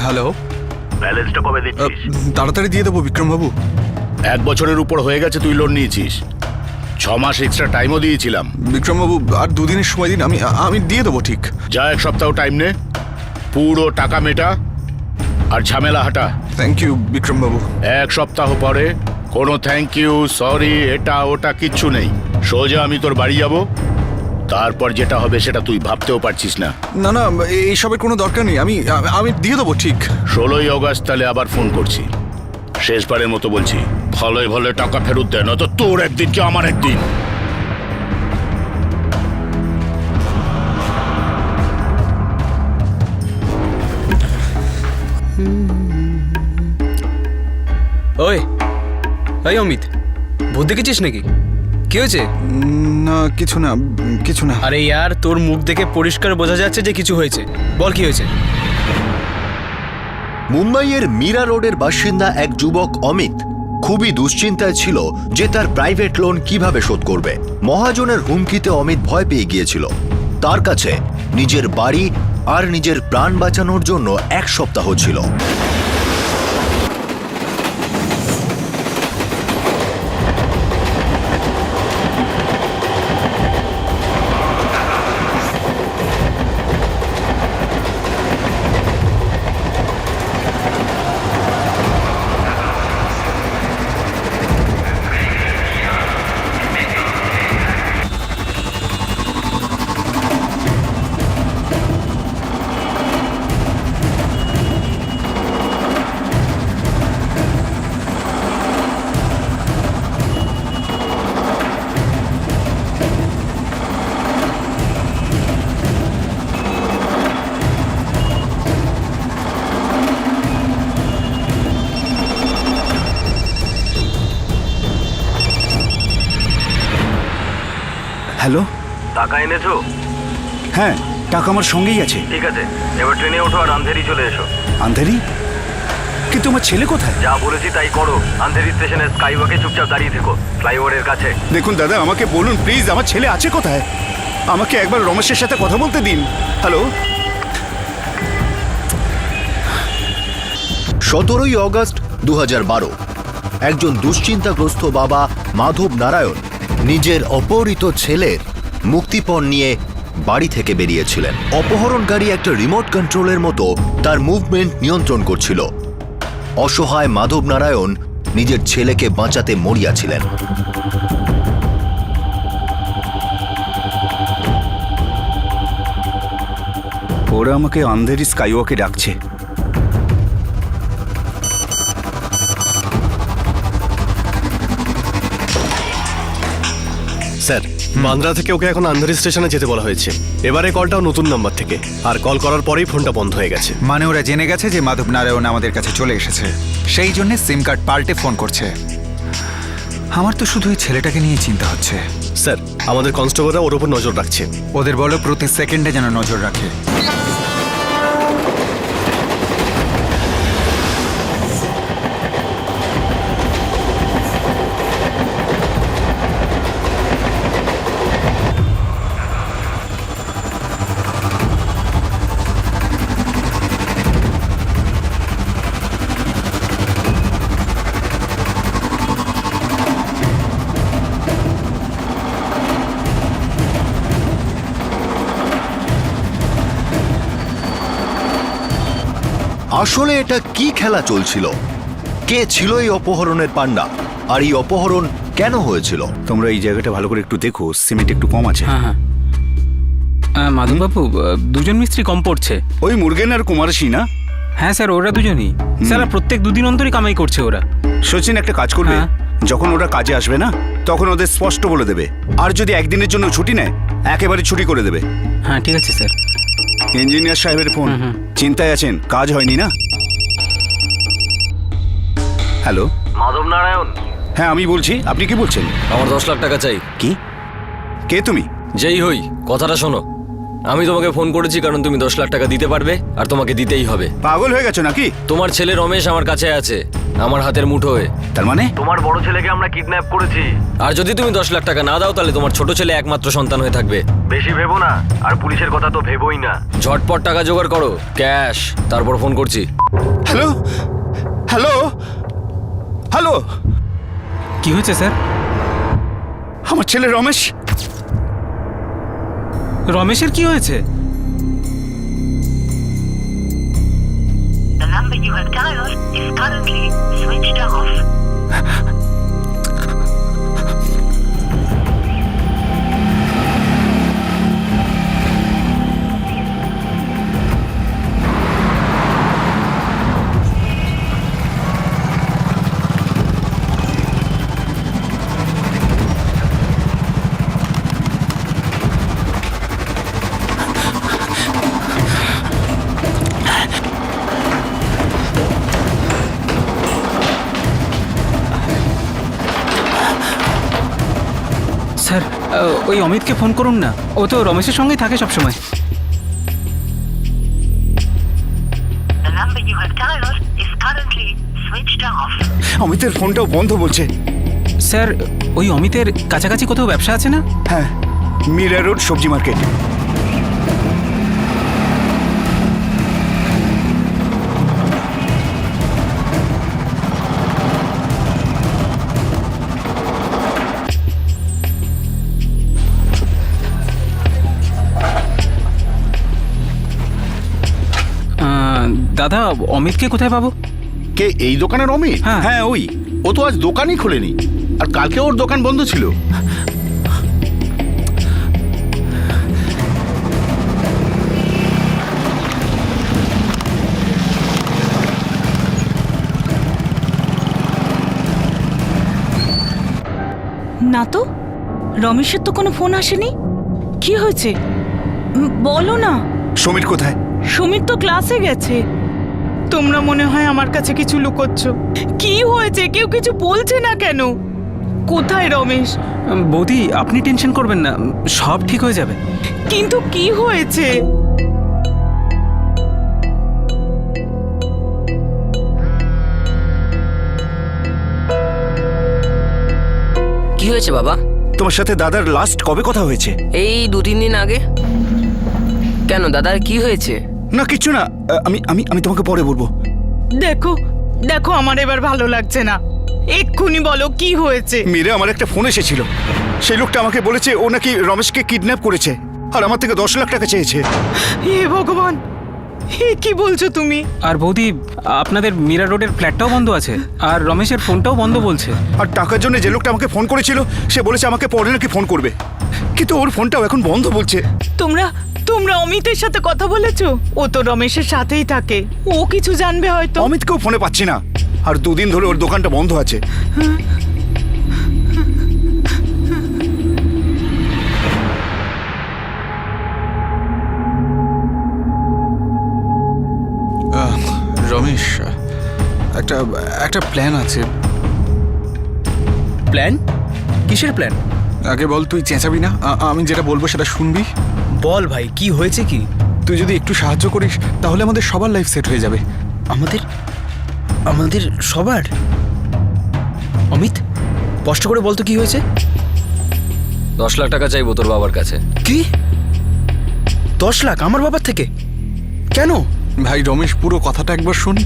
Hello, ব্যালেন্সটা কবে দিচ্ছিস? তাড়াতাড়ি দিয়ে দেবো বিক্রমবাবু। 1 বছরের উপর হয়ে গেছে তুই লোন নিয়েছিস। 6 মাস এক্সট্রা টাইমও দিয়েছিলাম। বিক্রমবাবু আর 2 দিনের সময় দিন, আমি দিয়ে দেবো ঠিক। যা 1 সপ্তাহ টাইম নে, পুরো টাকা মেটা আর ঝামেলা হাঁটা। Thank you বিক্রমবাবু। 1 সপ্তাহ পরে কোনো থ্যাংক ইউ, সরি, এটা ওটা কিচ্ছু নেই। সোজা আমি তোর বাড়ি যাব, তারপর যেটা হবে সেটা তুই ভাবতেও পারছিস না। না না, এইসবের কোনো দরকার নেই, আমি দিয়ে দেবো ঠিক। 16ই অগস্ট তাহলে আবার ফোন করছি, শেষবারের মতো বলছি, ভালোই ভালো টাকা ফেরত দেয়, নয়তো তোর একদিন কি আমার একদিন। ওই ওই অমিত, ভূত দেখেছিস নাকি? কি হয়েছে? না কিছু না। আরে ইয়ার, তোর মুখ দেখে পরিষ্কার বোঝা যাচ্ছে যে কিছু হয়েছে। বল কি হয়েছে? মুম্বাইয়ের মীরা রোডের বাসিন্দা এক যুবক অমিত খুবই দুশ্চিন্তায় ছিল যে তার প্রাইভেট লোন কিভাবে শোধ করবে। মহাজনের হুমকিতে অমিত ভয় পেয়ে গিয়েছিল। তার কাছে নিজের বাড়ি আর নিজের প্রাণ বাঁচানোর জন্য 1 সপ্তাহ ছিল। হ্যালো, টাকা এনেছো? হ্যাঁ টাকা আমার সঙ্গেই আছে। ঠিক আছে, এবার ট্রেনে ওঠো আর আন্ধেরি চলে এসো। আন্ধেরি? কিন্তু আমার ছেলে কোথায়? যা বলেছি তাই করো। আন্ধেরি স্টেশনের স্কাইওয়াকে চুপচাপ দাঁড়িয়ে থেকো, ফ্লাইওভারের কাছে। দেখুন দাদা, আমাকে বলুন প্লিজ, আমার ছেলে আছে কোথায়? আমাকে একবার রমেশের সাথে কথা বলতে দিন। হ্যালো। 17ই অগস্ট 2012 একজন দুশ্চিন্তাগ্রস্ত বাবা মাধব নারায়ণ নিজের অপহৃত ছেলের মুক্তিপণ নিয়ে বাড়ি থেকে বেরিয়েছিলেন। অপহরণকারী একটা রিমোট কন্ট্রোলের মতো তার মুভমেন্ট নিয়ন্ত্রণ করছিল। অসহায় মাধব নারায়ণ নিজের ছেলেকে বাঁচাতে মরিয়াছিলেন। ওরা আমাকে আন্ধেরি স্কাইওয়াকে ডাকছে। স্যার, বান্দ্রা থেকে ওকে এখন আন্ধারি স্টেশনে যেতে বলা হয়েছে। এবারে কলটাও নতুন নাম্বার থেকে, আর কল করার পরেই ফোনটা বন্ধ হয়ে গেছে। মানে ওরা জেনে গেছে যে মাধব নারায়ণ আমাদের কাছে চলে এসেছে, সেই জন্য সিম কার্ড পাল্টে ফোন করছে। আমার তো শুধু এই ছেলেটাকে নিয়ে চিন্তা হচ্ছে। স্যার, আমাদের কনস্টেবলরা ওর উপর নজর রাখছে। ওদের বলো প্রতি সেকেন্ডে যেন নজর রাখে। আসলে এটা কি খেলা চলছিল? কে ছিল এই অপহরণের পান্ডা, আর এই অপহরণ কেন হয়েছিল? তোমরা এই জায়গাটা ভালো করে একটু দেখো, সিমেন্ট একটু কম আছে। হ্যাঁ হ্যাঁ, মাধববাবু, 2জন মিস্ত্রি কম পড়ছে। ওই মুরগেন আর কুমারসি না? হ্যাঁ স্যার, ওরা দুজনই। স্যার, প্রত্যেক 2 দিন অন্তরই কামাই করছে ওরা। সচিন একটা কাজ করবে, হ্যাঁ। যখন ওরা কাজে আসবে না তখন ওদের স্পষ্ট বলে দেবে, আর যদি একদিনের জন্য ছুটি নেয় একেবারে ছুটি করে দেবে। হ্যাঁ ঠিক আছে স্যার। ইঞ্জিনিয়ার সাহেবের ফোন। চিন্তায় আছেন, কাজ হয়নি না? হ্যালো। মাধব নারায়ণ? হ্যাঁ আমি বলছি, আপনি কি বলছেন? আমার 10 লাখ টাকা চাই। কি? কে তুমি? যেই হই, কথাটা শোনো। আমি তোমাকে ফোন করেছি কারণ তুমি 10 লাখ টাকা দিতে পারবে, আর তোমাকে দিতেই হবে। পাগল হয়ে গেছো নাকি? তোমার ছেলে রমেশ আমার কাছে আছে, আমার হাতের মুঠোয়। তার মানে তোমার বড় ছেলেকে আমরা কিডন্যাপ করেছি। আর যদি তুমি 10 লাখ টাকা না দাও তাহলে তোমার ছোট ছেলে একমাত্র সন্তান হয়ে থাকবে। বেশি ভেবো না, আর পুলিশের কথা তো ভেবোই না। ঝটপট টাকা জোগাড় করো, ক্যাশ, তারপর ফোন করছি। হ্যালো হ্যালো হ্যালো, কি হয়েছে স্যার? আমার ছেলে রমেশ। রমেশের কি হয়েছে? The number you have dialed is currently switched off. Sir ওই অমিতকে ফোন করুন না, ও তো রমেশের সঙ্গেই থাকে সবসময়। The number you have dialed is currently switched off. অমিতের ফোনটাও বন্ধ বলছে। স্যার ওই অমিতের কাছাকাছি কোথাও ব্যবসা আছে না? হ্যাঁ, মিরা রোড সবজি মার্কেট। দাদা অমিতকে কোথায় পাবো? কে এই দোকানের অমিত? হ্যাঁ। হ্যাঁ ওই। ও তো আজ দোকানই খোলেনি, আর কালকে ওর দোকান বন্ধ ছিল। না তো, রমেশের তো কোনো ফোন আসেনি। কি হয়েছে বলো না। সমীর কোথায়? সমীর তো ক্লাসে গেছে। তোমরা মনে হয় আমার কাছে কিছু লুকোচ্ছ। কি হয়েছে? কেউ কিছু বলছে না কেন? কোথায় রমেশ? বৌদি আপনি টেনশন করবেন না, সব ঠিক হয়ে যাবে। কিন্তু কি হয়েছে? কি হয়েছে বাবা? তোমার সাথে দাদার লাস্ট কবে কথা হয়েছে? এই 2-3 দিন আগে। কেন দাদার কি হয়েছে? না কিচ্ছু না, আমি আমি আমি তোমাকে পরে বলবো। দেখো দেখো, আমার এবার ভালো লাগছে না। এক্ষুনি বলো কি হয়েছে। মিরে আমার একটা ফোন এসেছিল, সেই লোকটা আমাকে বলেছে ও নাকি রমেশকে কিডন্যাপ করেছে আর আমার থেকে 10 লাখ টাকা চেয়েছে। হে ভগবান, হে কি বলছো তুমি? আর বৌদি আপনাদের মীরা রোডের ফ্ল্যাটটাও বন্ধ আছে, আর রমেশের ফোনটাও বন্ধ বলছে। আর টাকার জন্য যে লোকটা আমাকে ফোন করেছিল সে বলেছে আমাকে পরে নাকি ফোন করবে, কিন্তু ওর ফোনটাও এখন বন্ধ বলছে। তোমরা তোমরা অমিতের সাথে কথা বলেছো? ও তো রমেশের সাথেই থাকে, ও কিছু জানবে হয়তো। অমিতকেও ফোনে পাচ্ছি না, আর 2 দিন ধরে ওর দোকানটা বন্ধ আছে। রমেশ, একটা একটা প্ল্যান আছে। প্ল্যান? কিসের প্ল্যান? আগে বল, তুই চেঁচাবি না, আমি যেটা বলবো সেটা শুনবি। বল ভাই, কি হয়েছে কি? তুই যদি একটু সাহায্য করিস তাহলে আমাদের সবার লাইফ সেট হয়ে যাবে। আমাদের আমাদের সবার? অমিত স্পষ্ট করে বলতো কি হয়েছে? 10 লাখ টাকা চাইবো তোর বাবার কাছে। কি? 10 লাখ আমার বাবার থেকে? কেন? ভাই রমেশ, পুরো কথাটা একবার শোন।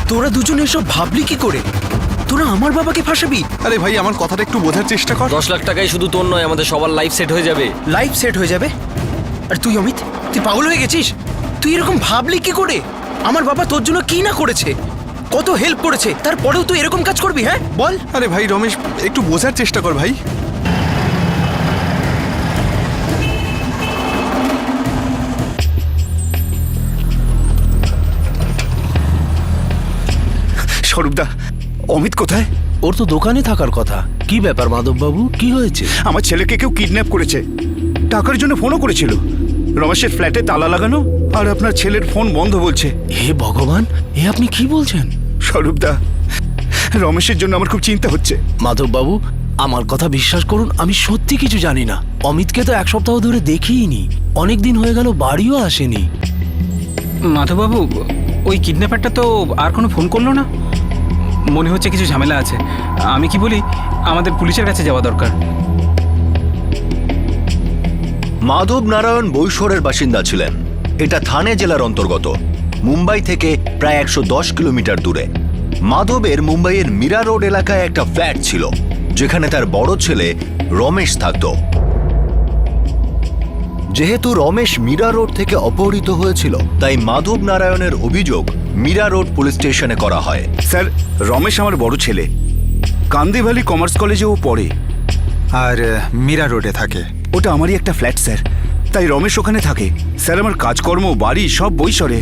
তোরা দুজনে এসব ভাবলি কি করে? তোরা আমার বাবাকে ফাঁসাবি? আরে ভাই, আমার কথাটা একটু বোঝার চেষ্টা কর। 10 লাখ টাকাই শুধু তোর নয়, আমাদের সবার লাইফ সেট হয়ে যাবে। লাইফ সেট হয়ে যাবে? আর তুই অমিত, তুই পাগল হয়ে গেছিস? তুই এরকম ভাবলি কি করে? আমার বাবা তোর জন্য কি না করেছে, কত হেল্প করেছে, তারপরেও তুই এরকম কাজ করবি? হ্যাঁ বল। আরে ভাই রমেশ, একটু বোঝার চেষ্টা কর ভাই। স্বরূপদা, অমিত কোথায়? ওর তো দোকানে থাকার কথা। কি ব্যাপার মাধববাবু, কি হয়েছে? আমার ছেলেকে কেউ কিডন্যাপ করেছে, টাকার জন্য ফোনও করেছিল। রমেশের ফ্ল্যাটে তালা লাগানো, আর আপনার ছেলের ফোন বন্ধ বলছে। হে ভগবান, এ আপনি কি বলছেন? স্বরূপদা, রমেশের জন্য আমার খুব চিন্তা হচ্ছে। মাধব বাবু, আমার কথা বিশ্বাস করুন, আমি সত্যি কিছু জানি না। অমিতকে তো 1 সপ্তাহ ধরে দেখিইনি, অনেক দিন হয়ে গেল, বাড়িও আসেনি। মাধববাবু, ওই কিডন্যাপারটা তো আর কোনো ফোন করলো না। মনে হচ্ছে কিছু ঝামেলা আছে। আমি কি বলি, আমাদের পুলিশের কাছে যাওয়া দরকার। মাধব নারায়ণ বৈশোরের বাসিন্দা ছিলেন। এটা থানে জেলার অন্তর্গত, মুম্বাই থেকে প্রায় 110 কিলোমিটার দূরে। মাধবের মুম্বাইয়ের মীরা রোড এলাকায় একটা ফ্ল্যাট ছিল, যেখানে তার বড় ছেলে রমেশ থাকত। যেহেতু রমেশ মীরা রোড থেকে অপহৃত হয়েছিল, তাই মাধব নারায়ণের অভিযোগ মীরা রোড পুলিশ স্টেশনে করা হয়। স্যার, রমেশ আমার বড় ছেলে। কান্দি ভ্যালি কমার্স কলেজে ও পড়ে। আর মীরা রোডে থাকে। ওটা আমারই একটা ফ্ল্যাট স্যার, তাই রমেশ ওখানে থাকে। স্যার, আমার কাজকর্ম, বাড়ি সব বৈশরে,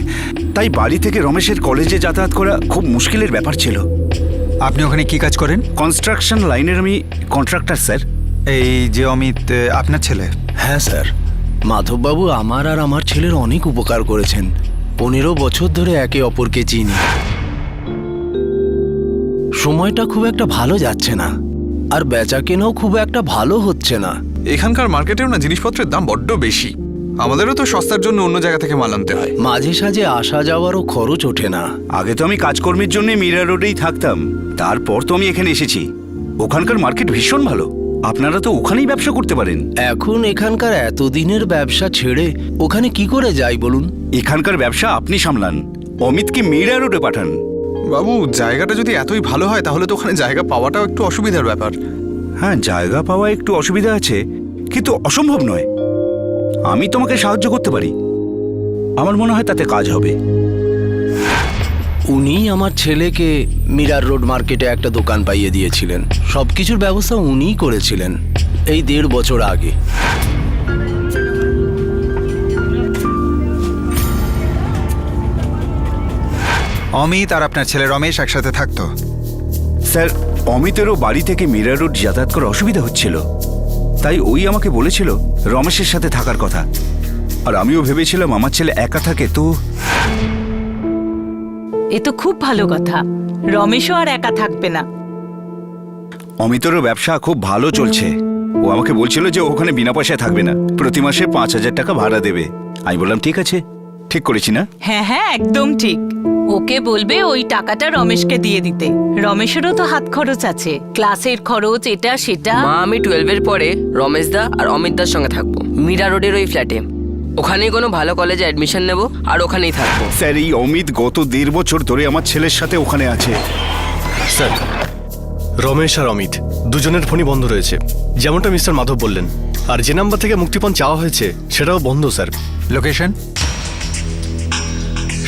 তাই বাড়ি থেকে রমেশের কলেজে যাতায়াত করা খুব মুশকিলের ব্যাপার ছিল। আপনি ওখানে কি কাজ করেন? কনস্ট্রাকশন লাইনের আমি কন্ট্রাক্টর স্যার। এই যে অমিত আপনার ছেলে? হ্যাঁ স্যার, মাধব বাবু আমার আর আমার ছেলের অনেক উপকার করেছেন। 15 বছর ধরে একে অপরকে চিনি। সময়টা খুব একটা ভালো যাচ্ছে না, আর বেচা কেনাও খুব একটা ভালো হচ্ছে না। এখানকার মার্কেটেও না জিনিসপত্রের দাম বড্ড বেশি। আমাদেরও তো সস্তার জন্য অন্য জায়গা থেকে মাল আনতে হয়। মাঝে সাঝে আসা যাওয়ারও খরচ ওঠে না। আগে তো আমি কাজকর্মের জন্য মীরা রোডেই থাকতাম, তারপর তো আমি এখানে এসেছি। ওখানকার মার্কেট ভীষণ ভালো, আপনারা তো ওখানেই ব্যবসা করতে পারেন। এখন এখানকার এতদিনের ব্যবসা ছেড়ে ওখানে কি করে যাই বলুন? এখানকার ব্যবসা আপনি সামলান, অমিতকে মীরা রোডে পাঠান। বাবু, জায়গাটা যদি এতই ভালো হয় তাহলে তো ওখানে জায়গা পাওয়াটাও একটু অসুবিধার ব্যাপার। হ্যাঁ, জায়গা পাওয়া একটু অসুবিধা আছে, কিন্তু অসম্ভব নয়। আমি তোমাকে সাহায্য করতে পারি, আমার মনে হয় তাতে কাজ হবে। উনি আমার ছেলেকে মিরার রোড মার্কেটে একটা দোকান পাইয়ে দিয়েছিলেন। সবকিছুর ব্যবস্থা উনিই করেছিলেন এই 1.5 বছর আগে। অমিত আর আপনার ছেলে রমেশ একসাথে থাকতো? স্যার, অমিতেরও বাড়ি থেকে মীরা রোড যাতায়াত করা অসুবিধা হচ্ছিল, তাই ওই আমাকে বলেছিল রমেশের সাথে থাকার কথা। আর আমিও ভেবেছিলাম আমার ছেলে একা থাকে তো। এ তো খুব ভালো কথা, রমেশও আর একা থাকবে না। অমিতেরও ব্যবসা খুব ভালো চলছে। ও আমাকে বলছিল যে ওখানে বিনা পয়সায় থাকবে না, প্রতি মাসে 5,000 টাকা ভাড়া দেবে। আমি বললাম ঠিক আছে, ঠিক করেছি না? হ্যাঁ হ্যাঁ, একদম ঠিক। ওকে বলবে ওই টাকাটা রমেশকে দিয়ে দিতে। রমেশেরও তো হাত খরচ আছে, ক্লাসের খরচ, এটা সেটা। মা, আমি 12-এর পরে রমেশ দা আর অমিত দার সঙ্গে থাকবো মীরা রোডের ওই ফ্ল্যাটে। ওখানেই কোনো ভালো কলেজে অ্যাডমিশন নেব আর ওখানেই থাকবো। স্যার, এই অমিত গত 1.5 বছর ধরে আমার ছেলের সাথে ওখানে আছে। স্যার, রমেশ আর অমিত দুজনের ফোনই বন্ধ রয়েছে, যেমনটা মিস্টার মাধব বললেন। আর যে নাম্বার থেকে মুক্তিপণ চাওয়া হয়েছে সেটাও বন্ধ স্যার। লোকেশন?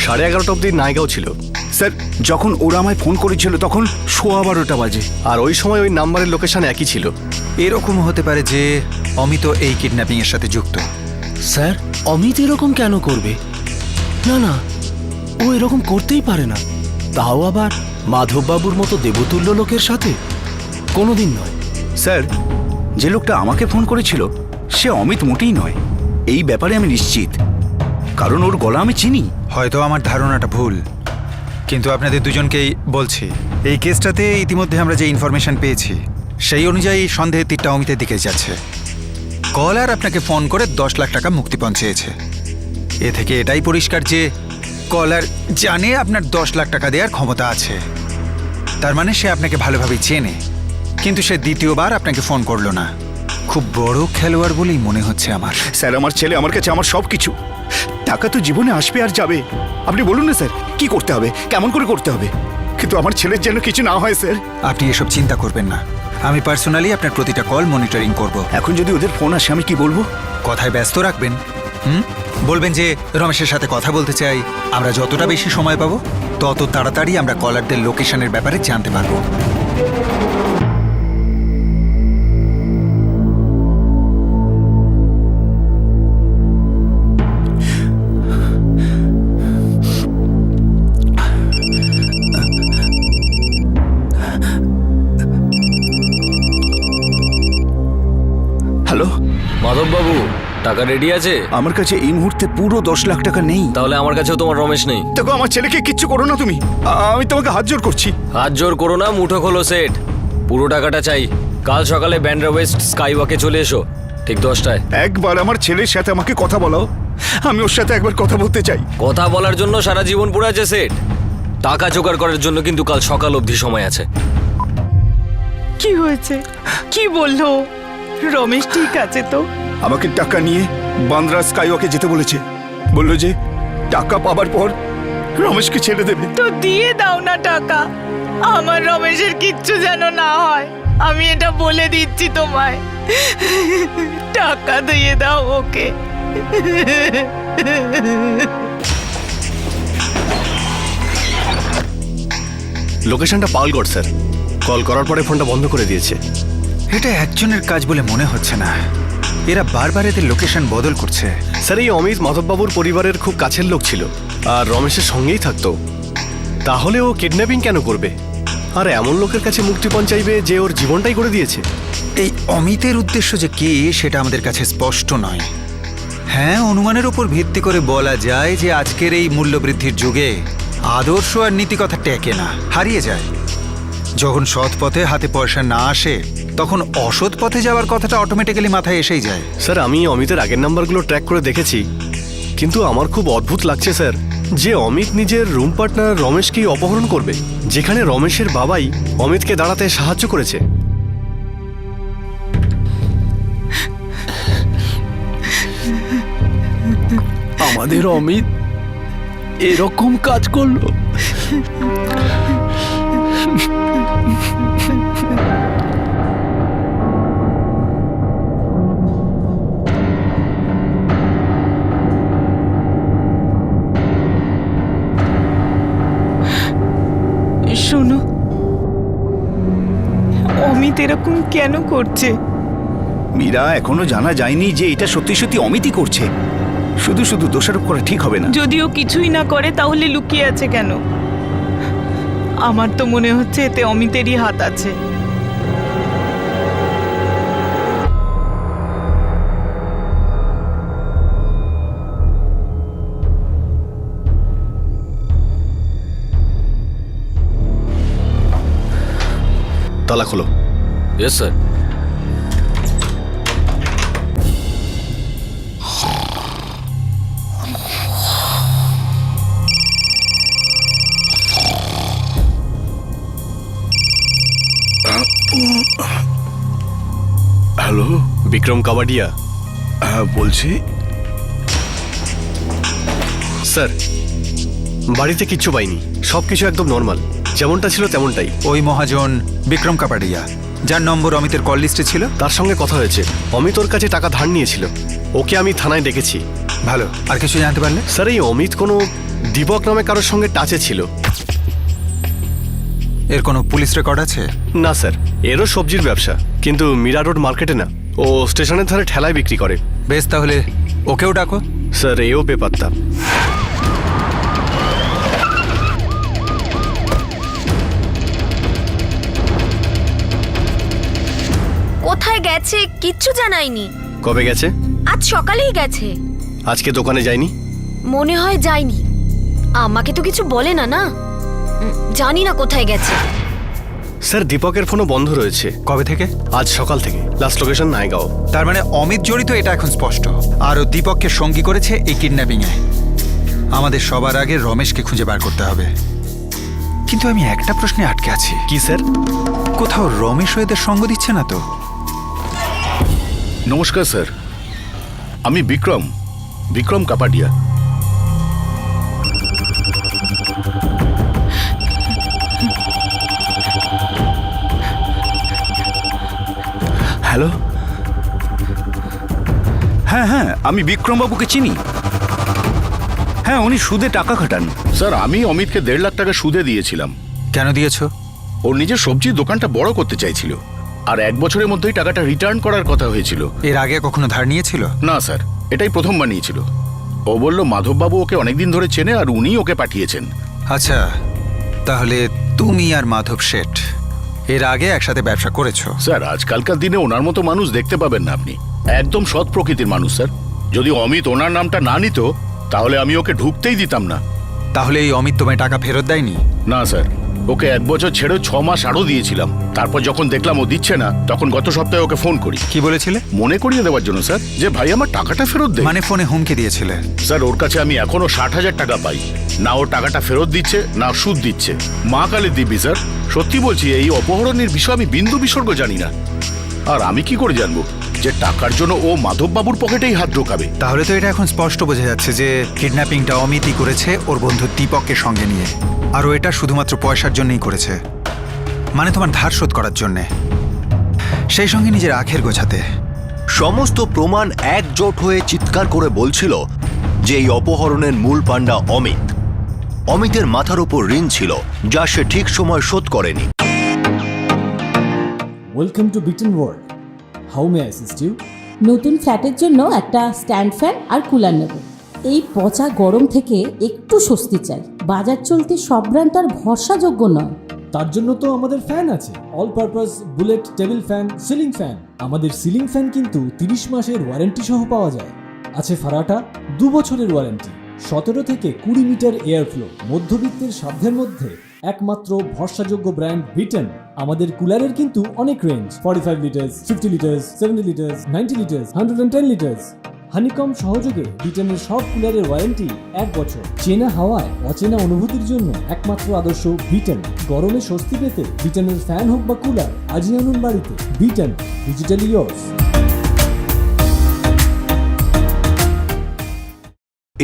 11:30 অব্দি নায়গাঁও ছিল। স্যার, যখন ওরা আমায় ফোন করেছিল তখন 12:15 বাজে। আর ওই সময় ওই নাম্বারের লোকেশন একই ছিল। এরকম হতে পারে যে অমিত এই কিডন্যাপিং এর সাথে যুক্ত। স্যার, অমিত এরকম কেন করবে? না না, ও এরকম করতেই পারে না, তাও আবার মাধববাবুর মতো দেবতুল্য লোকের সাথে। কোনোদিন নয়। স্যার, যে লোকটা আমাকে ফোন করেছিল সে অমিত মোটেই নয়, এই ব্যাপারে আমি নিশ্চিত, কারণ ওর গলা আমি চিনি। হয়তো আমার ধারণাটা ভুল, কিন্তু আপনাদের দুজনকেই বলছি, এই কেসটাতে ইতিমধ্যে আমরা যে ইনফরমেশন পেয়েছি সেই অনুযায়ী সন্দেহের তীরটা অমিতের দিকে যাচ্ছে। কলার আপনাকে ফোন করে 10 লাখ টাকা মুক্তিপণ চেয়েছে। এ থেকে এটাই পরিষ্কার যে কলার জানে আপনার 10 লাখ টাকা দেওয়ার ক্ষমতা আছে। তার মানে সে আপনাকে ভালোভাবেই চেনে, কিন্তু সে দ্বিতীয়বার আপনাকে ফোন করলো না। খুব বড় খেলোয়াড় বলেই মনে হচ্ছে আমার। স্যার, আমার ছেলে আমার কাছে আমার সব কিছু। টাকা তো জীবনে আসবে আর যাবে, আপনি বলুন না স্যার কি করতে হবে, কেমন করে করতে হবে, কিন্তু আমার ছেলের যেন কিছু না হয়। স্যার, আপনি এসব চিন্তা করবেন না, আমি পার্সোনালি আপনার প্রতিটা কল মনিটরিং করব। এখন যদি ওদের ফোন আসে আমি কি বলবো? কথায় ব্যস্ত রাখবেন। বলবেন যে রমেশের সাথে কথা বলতে চাই। আমরা যতটা বেশি সময় পাবো তত তাড়াতাড়ি আমরা কলারদের লোকেশনের ব্যাপারে জানতে পারবো। হ্যালো মাধব বাবু, টাকা রেডি আছে? আমার কাছে এই মুহূর্তে পুরো 10 লাখ টাকা নেই। তাহলে আমার কাছেও তোমার রমেশ নেই। দেখো, আমার ছেলেকে কিচ্ছু করো না তুমি। আমি তোমাকে হাত জোর করছি। হাত জোর করো না, মুঠো খোলো সেট। পুরো টাকাটা চাই। কাল সকালে ব্যান্ড্রা ওয়েস্ট স্কাই ওয়াকে চলে এসো, ঠিক 10টায়। একবার আমার ছেলের সাথে আমাকে কথা বলাও, আমি ওর সাথে একবার কথা বলতে চাই। কথা বলার জন্য সারা জীবন পড়ে আছে সেট। টাকা জোগাড় করার জন্য কিন্তু কাল সকাল অবধি সময় আছে। কি হয়েছে? কি বললো? রমেশ ঠিক আছে তো? আমাকে টাকা নিয়ে বান্দ্রা স্কাইওয়াকে যেতে বলেছে। বললো যে টাকা পাবার পর রমেশকে ছেড়ে দেবে। তো দিয়ে দাও না টাকা, আমার রমেশের কিচ্ছু যেন না হয়। আমি এটা বলে দিচ্ছি তোমায়, টাকা দিয়ে দাও ওকে। লোকেশনটা পালগড় স্যার। কল করার পরে ফোনটা বন্ধ করে দিয়েছে। এটা একজনের কাজ বলে মনে হচ্ছে না, এরা বারবার এদের লোকেশন বদল করছে। স্যার, এই অমিত মাধববাবুর পরিবারের খুব কাছের লোক ছিল আর রমেশের সঙ্গেই থাকতো। তাহলে ও কিডন্যাপিং কেন করবে? আর এমন লোকের কাছে মুক্তিপণ চাইবে যে ওর জীবনটাই করে দিয়েছে। এই অমিতের উদ্দেশ্য যে কে সেটা আমাদের কাছে স্পষ্ট নয়। হ্যাঁ, অনুমানের উপর ভিত্তি করে বলা যায় যে আজকের এই মূল্যবৃদ্ধির যুগে আদর্শ আর নীতিকথা টেকে না, হারিয়ে যায়। যখন সৎ পথে হাতে পয়সা না আসে তখন অসৎ পথে যাওয়ার কথাটা অটোমেটিক্যালি মাথায় এসেই যায়। স্যার, আমি অমিতের আগের নাম্বারগুলো ট্র্যাক করে দেখেছি, কিন্তু আমার খুব অদ্ভুত লাগছে স্যার যে অমিত নিজের রুম পার্টনার রমেশকেই অপহরণ করবে, যেখানে রমেশের বাবাই অমিতকে দাঁড়াতে সাহায্য করেছে। আমাদের অমিত এরকম কাজ করলো? শোনো, অমিত এরকম কেন করছে? মীরা, এখনো জানা যায়নি যে এটা সত্যি সত্যি অমিতই করছে। শুধু শুধু দোষারোপ করা ঠিক হবে না। যদিও কিছুই না করে তাহলে লুকিয়ে আছে কেন? আমার তো মনে হচ্ছে এতে অমিতেরই হাত আছে। তালা খোলো। Yes sir. Hello, Vikram Kapadia. হ্যাঁ বলছি। স্যার, বাড়িতে কিচ্ছু পাইনি, সবকিছু একদম নর্মাল, যেমনটা ছিল তেমনটাই। ওই মহাজন বিক্রম কাপাডিয়া, যার নম্বর অমিতের কল লিস্টে ছিল, তার সঙ্গে কথা হয়েছে। অমিত ওর কাছে টাকা ধার নিয়েছিল, ওকে আমি থানায় ডেকেছি। ভালো। আর কিছু জানতে পারলে? স্যার, এই অমিত কোনো দীপক নামে কারোর সঙ্গে টাচে ছিল। এর কোনো পুলিশ রেকর্ড আছে? না স্যার, এরও সবজির ব্যবসা, কিন্তু মীরা রোড মার্কেটে না, ও স্টেশনের ধারে ঠেলায় বিক্রি করে। বেশ, তাহলে ওকেও ডাকো। স্যার, এও বেপাত্তা। কোথায় গেছে কিচ্ছু জানাইনি। কবে গেছে? আজ সকালেই গেছে। আজকে দোকানে যায়নি? মনে হয় যায়নি, আমাকে তো কিছু বলে না। না, জানি না কোথায় গেছে। স্যার, দীপকের ফোনও বন্ধ রয়েছে। কবে থেকে? আজ সকাল থেকে। Last location Naigaon. তার মানে অমিত জড়িত, এটা এখন স্পষ্ট। আর ও দীপককে সঙ্গী করেছে এই কিডন্যাপিং এ। আমাদের সবার আগে রমেশকে খুঁজে বার করতে হবে। কিন্তু আমি একটা প্রশ্নে আটকে আছি। কি স্যার? কোথাও রমেশ এদের সঙ্গ দিচ্ছে না তো? নমস্কার স্যার, আমি বিক্রম কাপাডিয়া। হ্যালো। হ্যাঁ হ্যাঁ, আমি বিক্রমবাবুকে চিনি। হ্যাঁ, উনি সুদে টাকা খাটান। স্যার, আমি অমিতকে 1.5 লাখ টাকা সুদে দিয়েছিলাম। কেন দিয়েছো? ওর নিজের সবজির দোকানটা বড় করতে চাইছিল, আর 1 বছরের মধ্যেই টাকাটা রিটার্ন করার কথা হয়েছিল। এর আগে কখনো ধার নিয়েছিল? না স্যার, এটাই প্রথমবার নিয়েছিল। ও বলল মাধববাবু ওকে অনেকদিন ধরে চেনে আর উনিই ওকে পাঠিয়েছেন। আচ্ছা, তাহলে তুমি আর মাধব শেঠ এর আগে একসাথে ব্যবসা করেছো? স্যার, আজকালকার দিনে ওনার মতো মানুষ দেখতে পাবেন না আপনি। একদম সৎ প্রকৃতির মানুষ স্যার। যদি অমিত ওনার নামটা না নিত তাহলে আমি ওকে ঢুকতেই দিতাম না। তাহলে এই অমিত তোমায় টাকা ফেরত দেয়নি? না স্যার, ওকে 1 বছর ছেড়ে 6 মাস আরো দিয়েছিলাম। তারপর যখন দেখলাম ও দিচ্ছে না, তখন গত সপ্তাহে ওকে ফোন করি। কি বলেছিলে? মনে করিয়ে দেওয়ার জন্য স্যার, যে ভাই আমার টাকাটা ফেরত দে। মানে ফোনে হুমকি দিয়েছিলে? স্যার, ওর কাছে আমি এখনো 60,000 টাকা পাই। না ওর টাকাটা ফেরত দিচ্ছে, না সুদ দিচ্ছে। মা কালী দিব্যি স্যার, সত্যি বলছি, এই অপহরণের বিষয়ে আমি বিন্দু বিসর্গ জানি না। আর আমি কি করে জানবো যে টাকার জন্য ও মাধববাবুর পকেটেই হাত ঢোকাবে? তাহলে তো এটা এখন স্পষ্ট বোঝা যাচ্ছে যে কিডন্যাপিংটা অমিতই করেছে ওর বন্ধু দীপককে সঙ্গে নিয়ে। আর ও এটা শুধুমাত্র পয়সার জন্যই করেছে, মানে তোমার ধার শোধ করার জন্যে, সেই সঙ্গে নিজের আখের গোছাতে। সমস্ত প্রমাণ একজোট হয়ে চিৎকার করে বলছিল যে এই অপহরণের মূল পাণ্ডা অমিত। অমিতের মাথার উপর ঋণ ছিল যা সে ঠিক সময় শোধ করেনি। Welcome to Biten world. How may I assist you? নতুন ফ্ল্যাটের জন্য একটা স্ট্যান্ড ফ্যান আর কুলার নেব। এই পচা গরম থেকে একটু স্বস্তি চাই। বাজার চলতে সব ব্র্যান্ড আর ভরসাযোগ্য নয়। তার জন্য তো আমাদের ফ্যান আছে, all purpose bullet table fan, ceiling fan. আমাদের সিলিং ফ্যান কিন্তু 30 মাসের ওয়ারেন্টি সহ পাওয়া যায়। আছে ফারাটা 2 বছরের ওয়ারেন্টি, 17 থেকে 20 মিটার এয়ার ফ্লো, মধ্যবিত্তের সাধ্যের মধ্যে একমাত্র ভরসাযোগ্য ব্র্যান্ড বিটেন। আমাদের কুলারের কিন্তু অনেক range, 45 litres, 50 litres, 70 litres, 90 litres, 110 litres. Honeycomb সহযোগে বিটেনের সব কুলারের ওয়ারেন্টি 1 বছর। চেনা হাওয়ায় অচেনা অনুভূতির জন্য একমাত্র আদর্শ বিটেন। গরমে স্বস্তি পেতে বিটেনের ফ্যান হোক বা কুলার, আজই আনুন বাড়িতে। Beaten, digitally yours.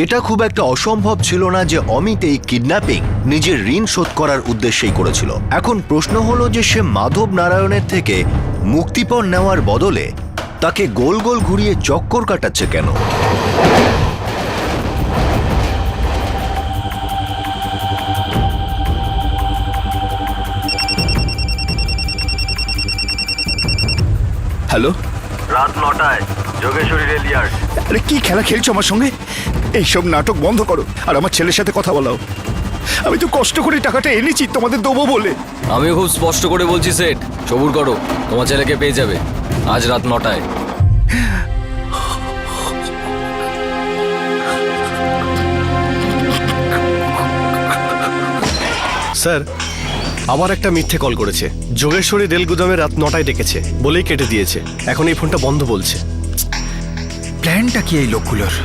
এটা খুব একটা অসম্ভব ছিল না যে অমিত এই কিডন্যাপিং নিজের ঋণ শোধ করার উদ্দেশ্যেই করেছিল। এখন প্রশ্ন হলো যে সে মাধব নারায়ণের থেকে মুক্তিপণ নেওয়ার বদলে তাকে গোল গোল ঘুরিয়ে চক্কর কাটাচ্ছে কেন? হ্যালো, রাত 9টায় যোগেশ্বরী রেল ইয়ার্ড। আরে কি খেলা খেলছো আমার সঙ্গে? এইসব নাটক বন্ধ করো আর আমার ছেলের সাথে কথা বলাও। আমি তো কষ্ট করে টাকাটা এনেছি তোমাদের দেবো বলে। আমি খুব স্পষ্ট করে বলছি সেট, সবুর করো, তোমার ছেলেকে পেয়ে যাবে আজ রাত 9টায়। স্যার, আবার একটা মিথ্যে কল করেছে। যোগেশ্বরী রেল গুদামে রাত 9টায় ডেকেছে বলেই কেটে দিয়েছে। এখন এই ফোনটা বন্ধ বলছে। প্ল্যানটা কি এই লোকগুলোর?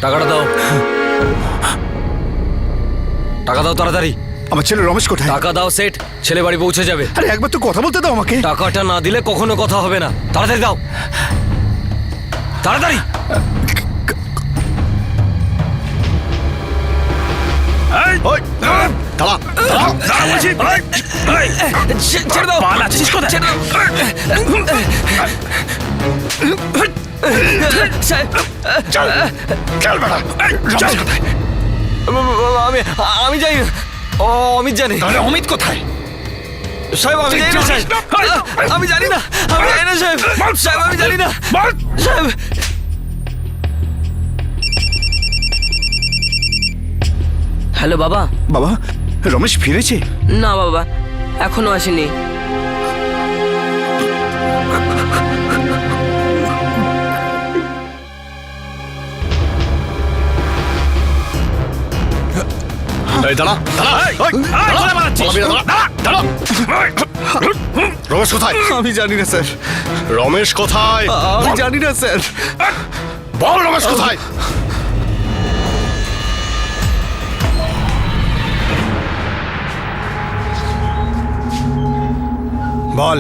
টাকাটা দাও, টাকা দাও তাড়াতাড়ি। আমার ছেলে রমেশ কোথায়? টাকা দাও সেট, ছেলে বাড়ি পৌঁছে যাবে। আরে একবার তো কথা বলতে দাও আমাকে। টাকাটা না দিলে কখনো কথা হবে না। তাড়াতাড়ি দাও, তাড়াতাড়ি। ছেড়ে দাও, পালাচ্ছিস কোথায়? ছেড়ে দাও। আমি জানি না। ও অমিত জানে। তাহলে অমিত কোথায়? সাহেব আমি জানি না সাহেব, আমি জানি না, আমি জানি না সাহেব, সাহেব আমি জানি না সাহেব। হ্যালো বাবা। বাবা, রমেশ ফিরেছে? না বাবা, এখনো আসেনি। রমেশ কোথায়? আমি জানি না স্যার। রমেশ কোথায়? আমি জানি না স্যার। বল রমেশ কোথায়? বল,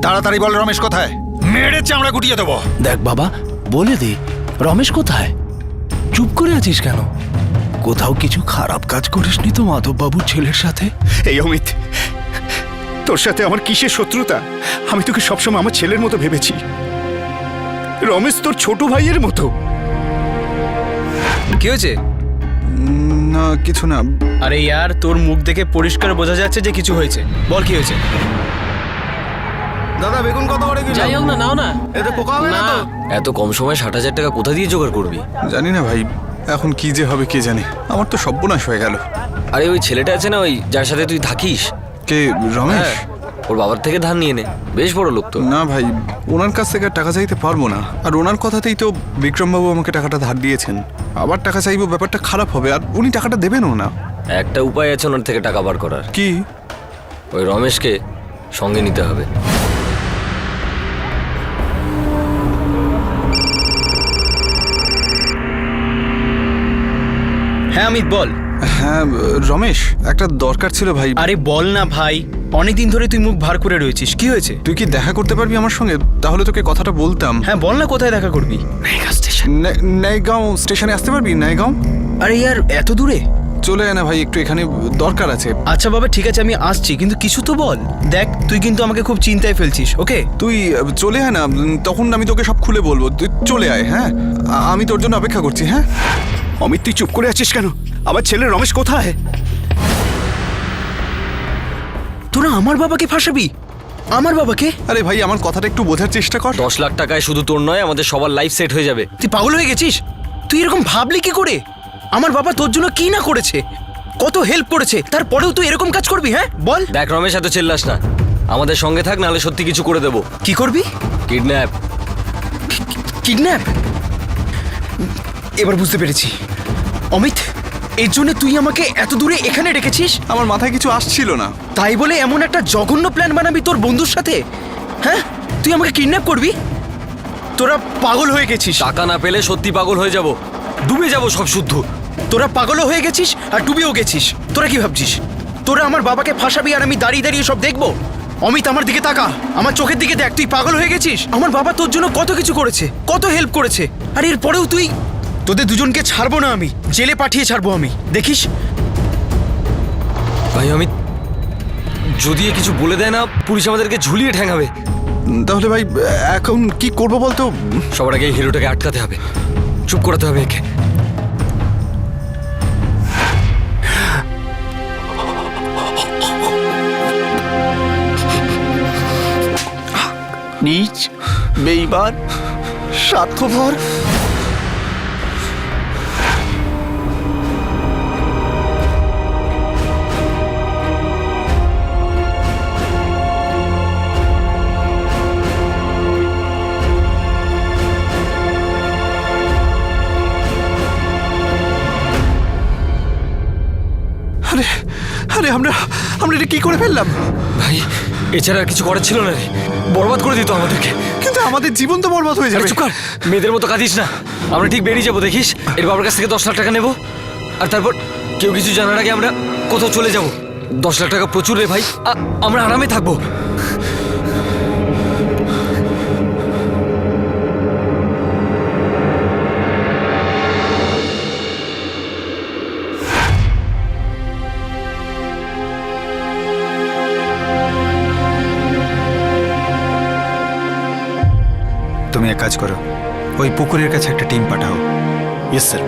তাড়াতাড়ি বল, রমেশ কোথায়? মেরে চামড়া গুটিয়ে দেবো। দেখ বাবা, বলে দে রমেশ কোথায়? চুপ করে আছিস কেন? কোথাও কিছু খারাপ কাজ করিসনি তো মাধববাবুর ছেলের সাথে? এই অমিত, তোর সাথে আমার কিসের শত্রুতা? আমি তোকে সবসময় আমার ছেলের মতো ভেবেছি। রমেশ তোর ছোট ভাইয়ের মতো। কি হয়েছে? না কিছু না। আরে ইয়ার, তোর মুখ দেখে পরিষ্কার বোঝা যাচ্ছে যে কিছু হয়েছে। বল কি হয়েছে? দাদা বেগুন কত করে কিলো? যাই হোক না, নাও না। এতে পোকা হবে না তো? এত কম সময়ে 60,000 টাকা কোথা দিয়ে জোগাড় করবি? জানি না ভাই, এখন কি যে হবে কে জানে। আমার তো সর্বনাশ হয়ে গেল। আরে ওই ছেলেটা আছে না, ওই যার সাথে তুই থাকিস, কে? রমেশ? ওর বাবার থেকে ধার নিয়ে নে, বেশ বড় লোক তো। না ভাই, ওনার কাছ থেকে টাকা চাইতে পারবো না। আর ওনার কথাতেই তো বিক্রমবাবু আমাকে টাকাটা ধার দিয়েছেন। আবার টাকা চাইবো, ব্যাপারটা খারাপ হবে। আর উনি টাকাটা দেবেনও না। একটা উপায় আছে ওনার থেকে টাকা বার করার। কি? ওই রমেশকে সঙ্গে নিতে হবে। হ্যাঁ অমিত, বল। হ্যাঁ রমেশ, একটা দরকার ছিল ভাই। আরে বল না ভাই, অনেকদিন ধরে তুই মুখ ভার করে রয়েছিস। কি হয়েছে? তুই কি দেখা করতে পারবি আমার সঙ্গে? তাহলে তোকে কথাটা বলতাম। হ্যাঁ বল না, কোথায় দেখা করবি? নয়গাঁও স্টেশনে আসতে পারবি? নয়গাঁও। আরে ইয়ার, এত দূরে? চলে আয় না ভাই, একটু এখানে দরকার আছে। আচ্ছা বাবা, ঠিক আছে, আমি আসছি, কিন্তু কিছু তো বল। দেখ, তুই কিন্তু আমাকে খুব চিন্তায় ফেলছিস। ওকে, তুই চলে আয় না, তখন আমি তোকে সব খুলে বলবো। তুই চলে আয়। হ্যাঁ, আমি তোর জন্য অপেক্ষা করছি। হ্যাঁ অমিত, তুই চুপ করে আছিস কেন? আমার ছেলে রমেশ কোথায়? তোরা আমার বাবাকে ফাঁসাবি? আমার বাবাকে? আরে ভাই, আমার কথাটা একটু বোঝার চেষ্টা কর। 10 লাখ টাকায় শুধু তোর নয়, আমাদের সবার লাইফ সেট হয়ে যাবে। তুই পাগল হয়ে গেছিস? তুই এরকম ভাবলি কি করে? আমার বাবা তোর জন্য কি না করেছে, কত হেল্প করেছে, তারপরেও তুই এরকম কাজ করবি? হ্যাঁ বল। দেখ রমেশ, এত চিল্লাস না, আমাদের সঙ্গে থাক, নাহলে সত্যি কিছু করে দেবো। কি করবি? কিডন্যাপ। কিডন্যাপ? এবার বুঝতে পেরেছি। অমিত, এর জন্য তুই আমাকে এত দূরে এখানে রেখেছিস? আমার মাথায় কিছু আসছিল না। তাই বলে এমন একটা জঘন্য প্ল্যান বানাবি তোর বন্ধুর সাথে? হ্যাঁ, তুই আমাকে কিডন্যাপ করবি? তোরা পাগল হয়ে গেছিস। টাকা না পেলে সত্যি পাগল হয়ে যাব, ডুবে যাব সব শুদ্ধ। তোরা পাগলও হয়ে গেছিস আর ডুবেও গেছিস। তোরা কি ভাবছিস তোরা আমার বাবাকে ফাঁসাবি আর আমি দাঁড়িয়ে দাঁড়িয়ে সব দেখবো? অমিত, আমার দিকে তাকা, আমার চোখের দিকে দেখ। তুই পাগল হয়ে গেছিস? আমার বাবা তোর জন্য কত কিছু করেছে, কত হেল্প করেছে, আর এরপরেও তুই... তোদের দুজনকে ছাড়বো না আমি, জেলে পাঠিয়ে ছাড়বো আমি, দেখিস। ভাই অমিত, যদি এ কিছু বলে দেয় না, পুলিশ আমাদেরকে ঝুলিয়ে ঠ্যাঙাবে। তাহলে ভাই এখন কি করবো বলতো? সবার আগে এই হিরোটাকে আটকাতে হবে, চুপ করাতে হবে একে। নীচ, বেঈমান, স্বার্থপর। আরে আরে, আমরা এটা কি করে ফেললাম? ভাই, এছাড়া আর কিছু করার ছিল না রে, বরবাদ করে দিত আমাদেরকে। কিন্তু আমাদের জীবন তো বরবাদ হয়ে যাবে। চুপ কর, মেয়েদের মতো কাঁদিস না। আমরা ঠিক বেরিয়ে যাবো, দেখিস। এর বাবার কাছ থেকে 10 লাখ টাকা নেবো, আর তারপর কেউ কিছু জানার আগে আমরা কোথাও চলে যাব। 10 লাখ টাকা প্রচুর রে ভাই, আমরা আরামে থাকবো। তুমি এক কাজ করো, ওই পুকুরের কাছে একটা টিম পাঠাও। Yes sir.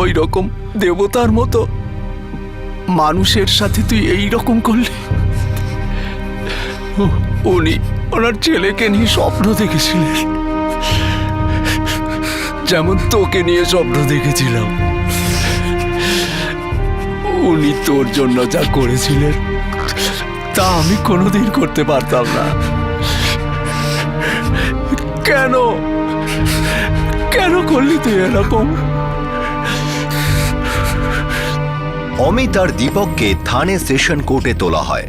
ওই রকম দেবতার মতো মানুষের সাথে তুই এই রকম করলি? উনি ওনার ছেলেকে নিয়ে স্বপ্ন দেখেছিলেন, যেমন তোকে নিয়ে স্বপ্ন দেখেছিলাম। উনি তোর জন্য যা করেছিলেন তা আমি কোনোদিন করতে পারতাম না। কেন কেন করলি তুই এরকম? অমিত আর দীপককে থানে সেশন কোর্টে তোলা হয়।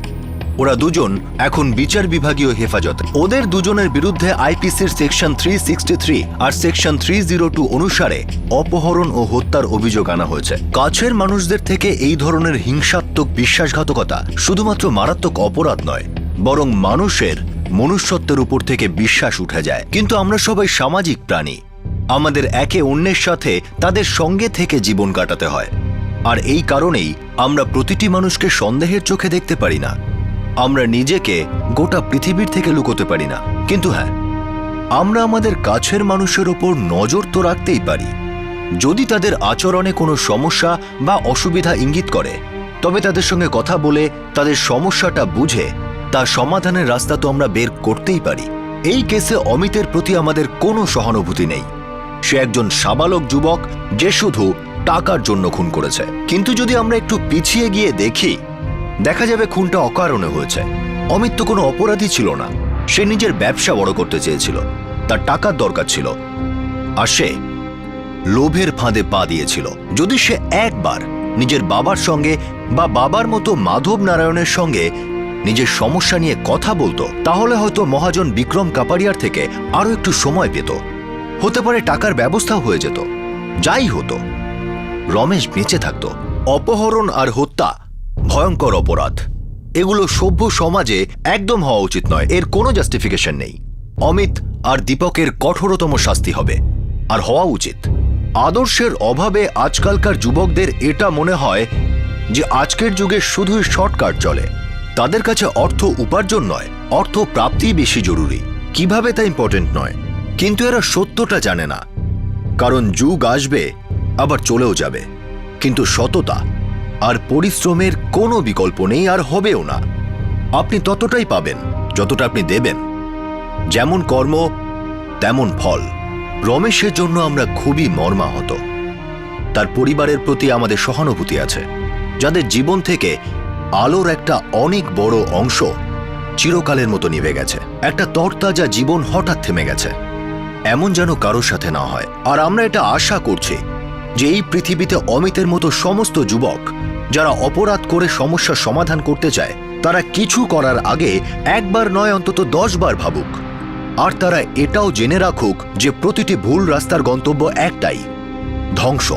ওরা দুজন এখন বিচার বিভাগীয় হেফাজতে। ওদের দুজনের বিরুদ্ধে আইপিসির সেকশন 363 আর সেকশন 302 অনুসারে অপহরণ ও হত্যার অভিযোগ আনা হয়েছে। কাছের মানুষদের থেকে এই ধরনের হিংসাত্মক বিশ্বাসঘাতকতা শুধুমাত্র মারাত্মক অপরাধ নয়, বরং মানুষের মনুষ্যত্বের উপর থেকে বিশ্বাস উঠে যায়। কিন্তু আমরা সবাই সামাজিক প্রাণী, আমাদের একে অন্যের সাথে তাদের সঙ্গে থেকে জীবন কাটাতে হয়। আর এই কারণেই আমরা প্রতিটি মানুষকে সন্দেহের চোখে দেখতে পারি না। আমরা নিজেকে গোটা পৃথিবীর থেকে লুকোতে পারি না। কিন্তু হ্যাঁ, আমরা আমাদের কাছের মানুষের ওপর নজর তো রাখতেই পারি। যদি তাদের আচরণে কোনো সমস্যা বা অসুবিধা ইঙ্গিত করে, তবে তাদের সঙ্গে কথা বলে তাদের সমস্যাটা বুঝে তা সমাধানের রাস্তা তো আমরা বের করতেই পারি। এই কেসে অমিতের প্রতি আমাদের কোনো সহানুভূতি নেই। সে একজন সাবালক যুবক যে শুধু টাকার জন্য খুন করেছে। কিন্তু যদি আমরা একটু পিছিয়ে গিয়ে দেখি, দেখা যাবে খুনটা অকারণে হয়েছে। অমিত তো কোনো অপরাধী ছিল না। সে নিজের ব্যবসা বড় করতে চেয়েছিল, তার টাকার দরকার ছিল, আর সে লোভের ফাঁদে পা দিয়েছিল। যদি সে একবার নিজের বাবার সঙ্গে বা বাবার মতো মাধব নারায়ণের সঙ্গে নিজের সমস্যা নিয়ে কথা বলতো, তাহলে হয়তো মহাজন বিক্রম কাপাড়িয়ার থেকে আরো একটু সময় পেত। হতে পারে টাকার ব্যবস্থাও হয়ে যেত। যাই হতো, রমেশ বেঁচে থাকতো। অপহরণ আর হত্যা ভয়ঙ্কর অপরাধ। এগুলো সভ্য সমাজে একদম হওয়া উচিত নয়। এর কোনো জাস্টিফিকেশন নেই। অমিত আর দীপকের কঠোরতম শাস্তি হবে, আর হওয়া উচিত। আদর্শের অভাবে আজকালকার যুবকদের এটা মনে হয় যে আজকের যুগে শুধুই শর্টকাট চলে। তাদের কাছে অর্থ উপার্জন নয়, অর্থ প্রাপ্তি বেশি জরুরি। কিভাবে তা ইম্পর্টেন্ট নয়, কিন্তু এরা সত্যটা জানে না। কারণ যুগ আসবে, আবার চলেও যাবে, কিন্তু সততা আর পরিশ্রমের কোনো বিকল্প নেই, আর হবেও না। আপনি ততটাই পাবেন যতটা আপনি দেবেন। যেমন কর্ম তেমন ফল। রমেশের জন্য আমরা খুবই মর্মাহত। তার পরিবারের প্রতি আমাদের সহানুভূতি আছে, যাদের জীবন থেকে আলোর একটা অনেক বড় অংশ চিরকালের মতো নিভে গেছে। একটা তরতাজা জীবন হঠাৎ থেমে গেছে। এমন যেন কারোর সাথে না হয়। আর আমরা এটা আশা করছি যে এই পৃথিবীতে অমিতের মতো সমস্ত যুবক যারা অপরাধ করে সমস্যার সমাধান করতে চায়, তারা কিছু করার আগে একবার নয় অন্তত 10 বার ভাবুক। আর তারা এটাও জেনে রাখুক যে প্রতিটি ভুল রাস্তার গন্তব্য একটাই, ধ্বংস।